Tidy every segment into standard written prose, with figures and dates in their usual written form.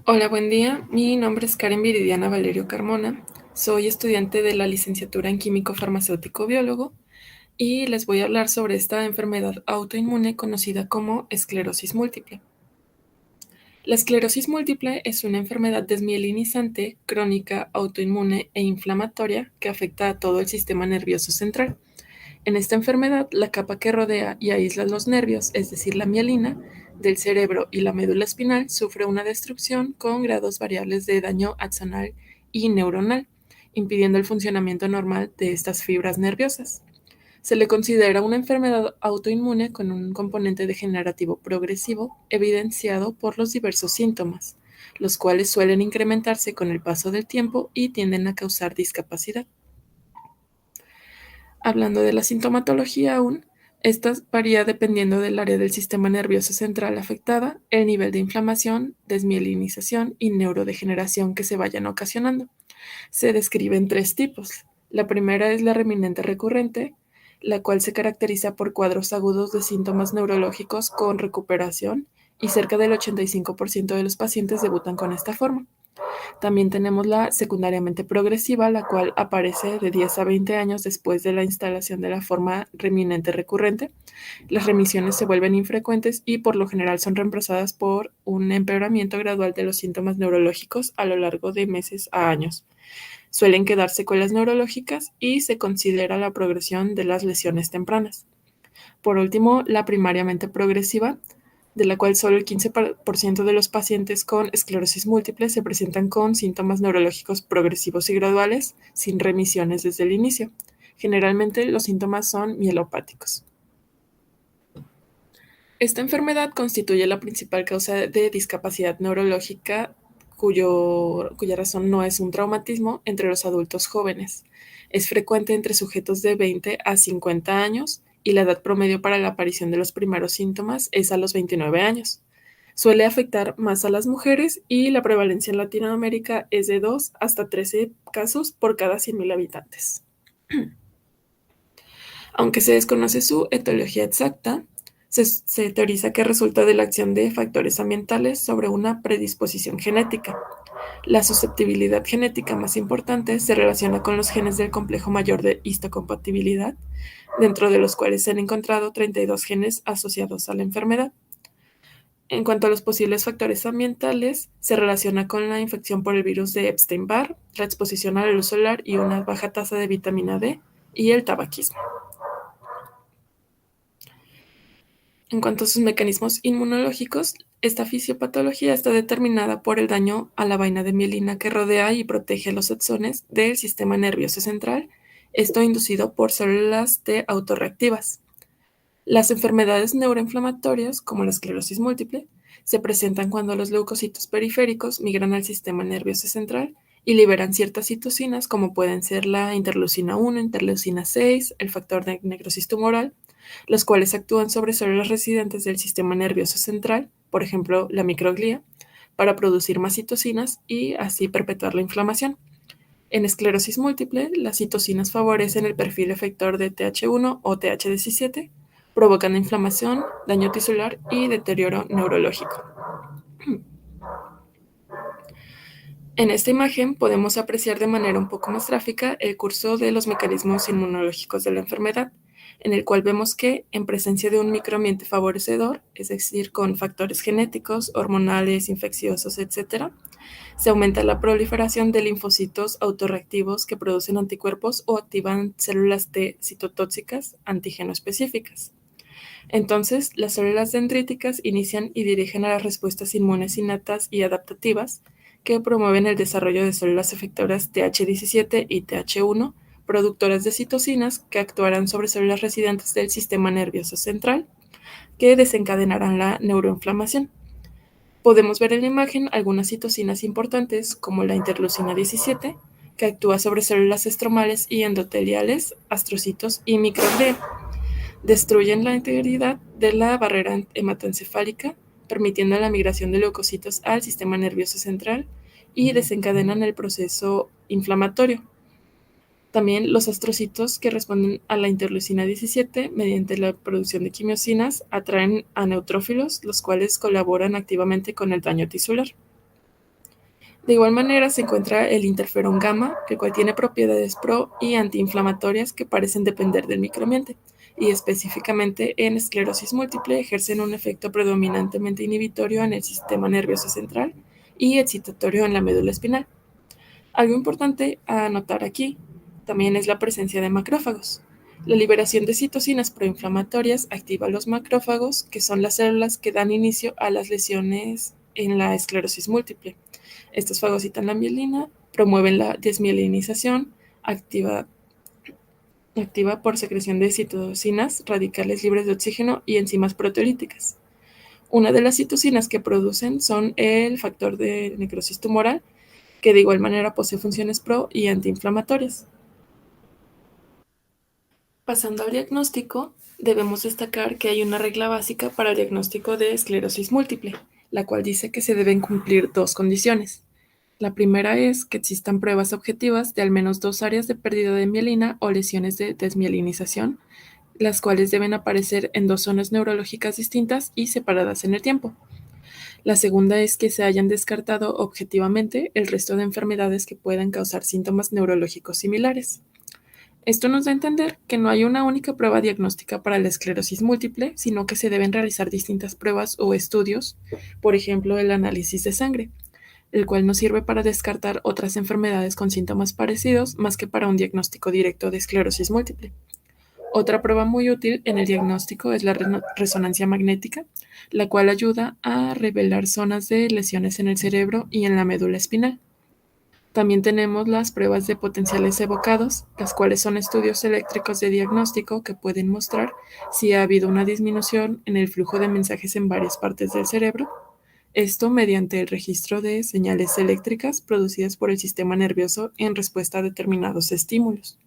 Hola, buen día. Mi nombre es Karen Viridiana Valerio Carmona. Soy estudiante de la licenciatura en Químico Farmacéutico Biólogo y les voy a hablar sobre esta enfermedad autoinmune conocida como esclerosis múltiple. La esclerosis múltiple es una enfermedad desmielinizante, crónica, autoinmune e inflamatoria que afecta a todo el sistema nervioso central. En esta enfermedad, la capa que rodea y aísla los nervios, es decir, la mielina, del cerebro y la médula espinal, sufre una destrucción con grados variables de daño axonal y neuronal, impidiendo el funcionamiento normal de estas fibras nerviosas. Se le considera una enfermedad autoinmune con un componente degenerativo progresivo evidenciado por los diversos síntomas, los cuales suelen incrementarse con el paso del tiempo y tienden a causar discapacidad. Hablando de la sintomatología aún, esta varía dependiendo del área del sistema nervioso central afectada, el nivel de inflamación, desmielinización y neurodegeneración que se vayan ocasionando. Se describen tres tipos. La primera es la reminente recurrente, la cual se caracteriza por cuadros agudos de síntomas neurológicos con recuperación y cerca del 85% de los pacientes debutan con esta forma. También tenemos la secundariamente progresiva, la cual aparece de 10 a 20 años después de la instalación de la forma reminente recurrente. Las remisiones se vuelven infrecuentes y por lo general son reemplazadas por un empeoramiento gradual de los síntomas neurológicos a lo largo de meses a años. Suelen quedar secuelas neurológicas y se considera la progresión de las lesiones tempranas. Por último, la primariamente progresiva, de la cual solo el 15% de los pacientes con esclerosis múltiple se presentan con síntomas neurológicos progresivos y graduales, sin remisiones desde el inicio. Generalmente los síntomas son mielopáticos. Esta enfermedad constituye la principal causa de discapacidad neurológica cuya razón no es un traumatismo entre los adultos jóvenes. Es frecuente entre sujetos de 20 a 50 años y la edad promedio para la aparición de los primeros síntomas es a los 29 años. Suele afectar más a las mujeres y la prevalencia en Latinoamérica es de 2 hasta 13 casos por cada 100.000 habitantes. Aunque se desconoce su etiología exacta, se teoriza que resulta de la acción de factores ambientales sobre una predisposición genética. La susceptibilidad genética más importante se relaciona con los genes del complejo mayor de histocompatibilidad, dentro de los cuales se han encontrado 32 genes asociados a la enfermedad. En cuanto a los posibles factores ambientales, se relaciona con la infección por el virus de Epstein-Barr, la exposición a la luz solar y una baja tasa de vitamina D, y el tabaquismo. En cuanto a sus mecanismos inmunológicos, esta fisiopatología está determinada por el daño a la vaina de mielina que rodea y protege los axones del sistema nervioso central, esto inducido por células T autorreactivas. Las enfermedades neuroinflamatorias, como la esclerosis múltiple, se presentan cuando los leucocitos periféricos migran al sistema nervioso central y liberan ciertas citocinas, como pueden ser la interleucina 1, interleucina 6, el factor de necrosis tumoral, los cuales actúan sobre células residentes del sistema nervioso central, por ejemplo, la microglia, para producir más citocinas y así perpetuar la inflamación. En esclerosis múltiple, las citocinas favorecen el perfil efector de Th1 o Th17, provocando inflamación, daño tisular y deterioro neurológico. En esta imagen podemos apreciar de manera un poco más gráfica el curso de los mecanismos inmunológicos de la enfermedad, en el cual vemos que, en presencia de un microambiente favorecedor, es decir, con factores genéticos, hormonales, infecciosos, etc., se aumenta la proliferación de linfocitos autorreactivos que producen anticuerpos o activan células T citotóxicas antígeno específicas. Entonces, las células dendríticas inician y dirigen a las respuestas inmunes innatas y adaptativas que promueven el desarrollo de células efectoras Th17 y Th1, productoras de citocinas que actuarán sobre células residentes del sistema nervioso central, que desencadenarán la neuroinflamación. Podemos ver en la imagen algunas citocinas importantes, como la interleucina 17, que actúa sobre células estromales y endoteliales, astrocitos y microglia. Destruyen la integridad de la barrera hematoencefálica, permitiendo la migración de leucocitos al sistema nervioso central y desencadenan el proceso inflamatorio. También los astrocitos que responden a la interleucina 17 mediante la producción de quimiosinas atraen a neutrófilos, los cuales colaboran activamente con el daño tisular. De igual manera se encuentra el interferón gamma, el cual tiene propiedades pro y antiinflamatorias que parecen depender del microambiente, y específicamente en esclerosis múltiple ejercen un efecto predominantemente inhibitorio en el sistema nervioso central y excitatorio en la médula espinal. Algo importante a notar aquí también es la presencia de macrófagos. La liberación de citocinas proinflamatorias activa los macrófagos, que son las células que dan inicio a las lesiones en la esclerosis múltiple. Estos fagocitan la mielina, promueven la desmielinización, activa, activa por secreción de citocinas, radicales libres de oxígeno y enzimas proteolíticas. Una de las citocinas que producen son el factor de necrosis tumoral, que de igual manera posee funciones pro y antiinflamatorias. Pasando al diagnóstico, debemos destacar que hay una regla básica para el diagnóstico de esclerosis múltiple, la cual dice que se deben cumplir dos condiciones. La primera es que existan pruebas objetivas de al menos dos áreas de pérdida de mielina o lesiones de desmielinización, las cuales deben aparecer en dos zonas neurológicas distintas y separadas en el tiempo. La segunda es que se hayan descartado objetivamente el resto de enfermedades que puedan causar síntomas neurológicos similares. Esto nos da a entender que no hay una única prueba diagnóstica para la esclerosis múltiple, sino que se deben realizar distintas pruebas o estudios, por ejemplo, el análisis de sangre, el cual nos sirve para descartar otras enfermedades con síntomas parecidos más que para un diagnóstico directo de esclerosis múltiple. Otra prueba muy útil en el diagnóstico es la resonancia magnética, la cual ayuda a revelar zonas de lesiones en el cerebro y en la médula espinal. También tenemos las pruebas de potenciales evocados, las cuales son estudios eléctricos de diagnóstico que pueden mostrar si ha habido una disminución en el flujo de mensajes en varias partes del cerebro, esto mediante el registro de señales eléctricas producidas por el sistema nervioso en respuesta a determinados estímulos.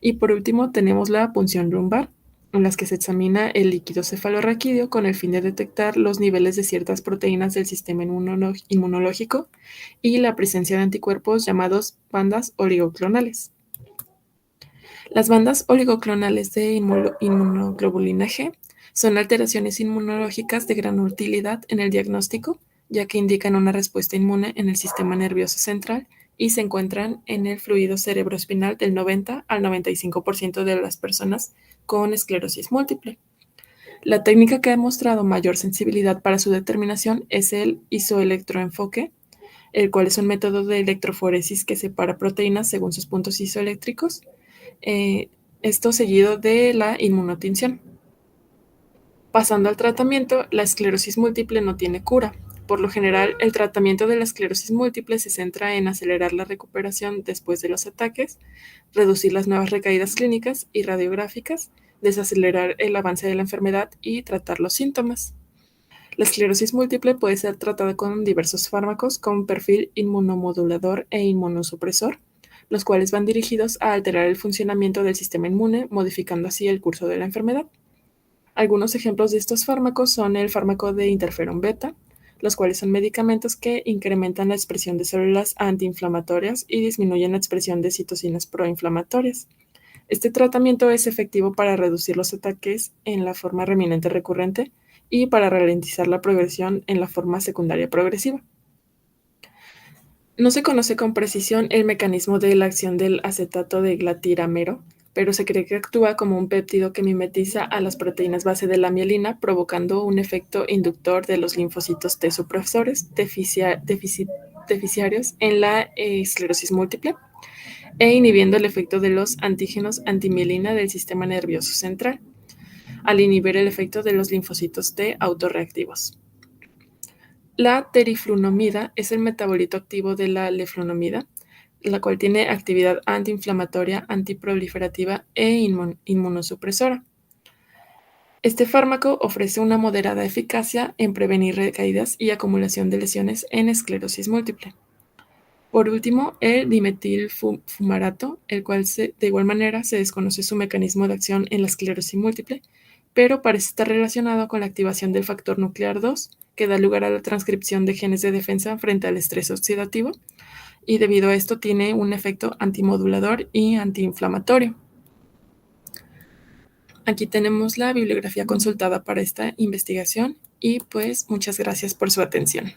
Y por último tenemos la punción lumbar, en las que se examina el líquido cefalorraquídeo con el fin de detectar los niveles de ciertas proteínas del sistema inmunológico y la presencia de anticuerpos llamados bandas oligoclonales. Las bandas oligoclonales de inmunoglobulina G son alteraciones inmunológicas de gran utilidad en el diagnóstico, ya que indican una respuesta inmune en el sistema nervioso central y se encuentran en el fluido cerebroespinal del 90 al 95% de las personas con esclerosis múltiple. La técnica que ha demostrado mayor sensibilidad para su determinación es el isoelectroenfoque, el cual es un método de electroforesis que separa proteínas según sus puntos isoeléctricos, esto seguido de la inmunotinción. Pasando al tratamiento, la esclerosis múltiple no tiene cura. Por lo general, el tratamiento de la esclerosis múltiple se centra en acelerar la recuperación después de los ataques, reducir las nuevas recaídas clínicas y radiográficas, desacelerar el avance de la enfermedad y tratar los síntomas. La esclerosis múltiple puede ser tratada con diversos fármacos con perfil inmunomodulador e inmunosupresor, los cuales van dirigidos a alterar el funcionamiento del sistema inmune, modificando así el curso de la enfermedad. Algunos ejemplos de estos fármacos son el fármaco de interferón beta, los cuales son medicamentos que incrementan la expresión de células antiinflamatorias y disminuyen la expresión de citocinas proinflamatorias. Este tratamiento es efectivo para reducir los ataques en la forma reminente recurrente y para ralentizar la progresión en la forma secundaria progresiva. No se conoce con precisión el mecanismo de la acción del acetato de glatiramero, pero se cree que actúa como un péptido que mimetiza a las proteínas base de la mielina, provocando un efecto inductor de los linfocitos T supresores deficitarios en la esclerosis múltiple e inhibiendo el efecto de los antígenos antimielina del sistema nervioso central, al inhibir el efecto de los linfocitos T autorreactivos. La teriflunomida es el metabolito activo de la leflunomida, la cual tiene actividad antiinflamatoria, antiproliferativa e inmunosupresora. Este fármaco ofrece una moderada eficacia en prevenir recaídas y acumulación de lesiones en esclerosis múltiple. Por último, el dimetilfumarato, el cual de igual manera se desconoce su mecanismo de acción en la esclerosis múltiple, pero parece estar relacionado con la activación del factor nuclear 2, que da lugar a la transcripción de genes de defensa frente al estrés oxidativo, y debido a esto tiene un efecto antimodulador y antiinflamatorio. Aquí tenemos la bibliografía consultada para esta investigación y pues muchas gracias por su atención.